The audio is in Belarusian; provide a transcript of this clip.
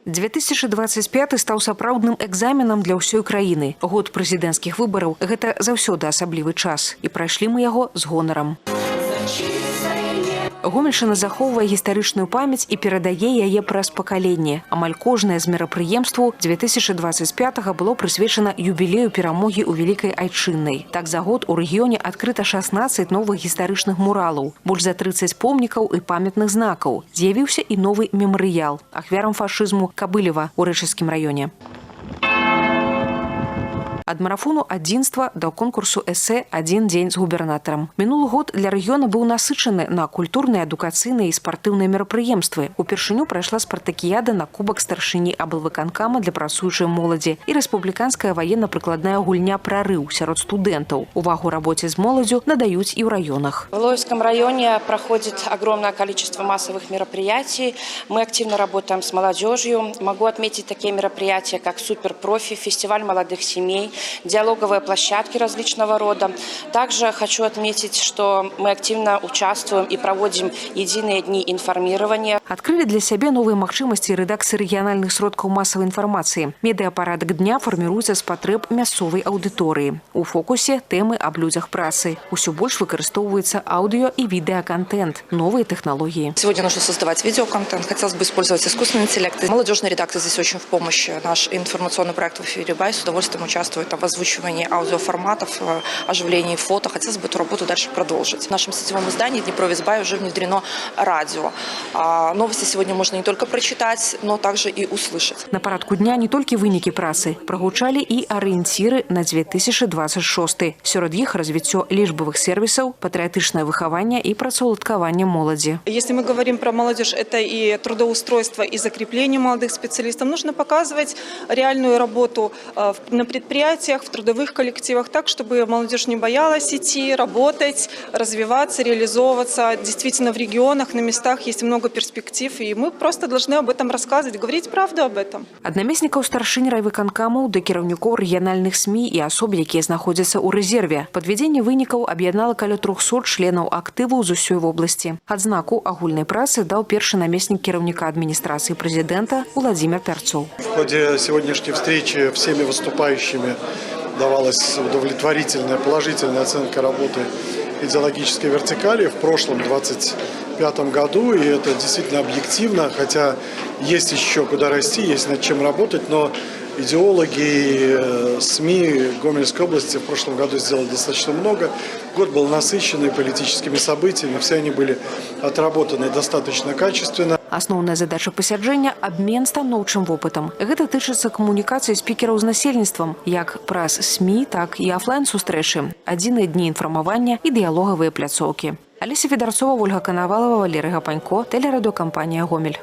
2025 стаў сапраўдным экзаменам для ўсёй краіны. Год прэзідэнцкіх выбараў – гэта заўсёды асаблівы час. І прайшлі мы яго з гонарам. Гомельшчына захоўвае гістарычную памяць і перадае яе праз пакаленне. Амаль кожнае з мерапрыемстваў 2025 было прысвечана юбілею перамогі ў Вялікай Айчыннай. Так за год у рэгіёне адкрыта 16 новых гістарычных муралаў, больш за 30 помнікаў і памятных знакаў. З'явіўся і новы мемарыял ахвярам фашызму Кабылева ў Рэчыцкім раёне. Ад марафону адзінства да конкурсу эсэ «Адзін дзень з губернатарам». Мінулы год для рэгіёна быў насычаны на культурныя, адукацыйныя і спартыўныя мерапрыемствы. Упершыню прайшла спартакіяда на кубак старшыні аблвыканкама для працуючай моладзі і рэспубліканская ваенна-прыкладная гульня «Прарыў» сярод студэнтаў. Увагу рабоце з моладзю надаюць і ў раёнах. В Лоевском районе проходит огромное количество массовых мероприятий. Мы активно работаем с молодежью. Могу отметить такие мероприятия, как «Суперпрофи», фестиваль молодых семей, диалоговые площадки различного рода. Также хочу отметить, что мы активно участвуем и проводим единые дни информирования. Открыли для себя новые магчымасці рэдакцыі рэгіянальных сродкаў масавай інфармацыі. Медыапарадак дня фарміруецца з патрэб мясцовай аўдыторыі. У фокусе тэмы аб людзях працы. Усё больш выкарыстоўваецца аўдыё і відэаконтент, новые технологии. Сегодня нужно создавать видеоконтент. Хотелось бы использовать искусственный интеллект. Молодежная редакция здесь очень в помощь. Наш информационный проект в эфире «Бай» с удовольствием участвует в озвучивании аудиоформатов, оживлении фото. Хотелось бы эту работу дальше продолжить. В нашем сетевом издании «Днепровец Бай» уже внедрено радио. Новости сегодня можно не только прочитать, но также и услышать. На парадку дня не толькі вынікі працы, прагучалі і арыенціры на 2026. Сярод іх развіццё лічбавых сервисов, патрыятычнае выхаванне і працаўладкаванне моладзі. Если мы говорим про молодежь, это и трудоустройство, и закрепление молодых специалистов. Нужно показывать реальную работу на предприятиях, в трудовых коллективах, так, чтобы молодежь не боялась идти, работать, развиваться, реализовываться. Действительно, в регионах, на местах есть много перспектив, и мы просто должны об этом рассказывать, говорить правду об этом. Ад намеснікаў старшынь райвыканкамаў да кіраўнікоў рэгіянальных СМІ і асоб, якія знаходзяцца ў рэзерве. Падвядзенне вынікаў аб'яднала каля 300 членаў актыву з усёй вобласці. Адзнаку агульнай працы даў першы намеснік кіраўніка адміністрацыі прэзідэнта Владимир Перцов. В ходе сегодняшней встречи всеми выступающими давалась удовлетворительная, положительная оценка работы идеологической вертикали в прошлом 2025 году, и это действительно объективно, хотя есть еще куда расти, есть над чем работать, но идеологи, СМИ Гомельской области в прошлом году сделали достаточно много. Год был насыщенный политическими событиями, все они были отработаны достаточно качественно. Асноўная задача пасяджэння – абмен станоўчым вопытам. Гэта тычыцца камунікацыі спікераў з насельніцтвам, як праз СМІ, так і афлайн-сустрэчы, адзіныя дні інфармавання і дыялогавыя пляцоўкі. Алеся Федарцова, Ольга Канавалова, Валерий Гапанько, телерадиокомпания «Гомель».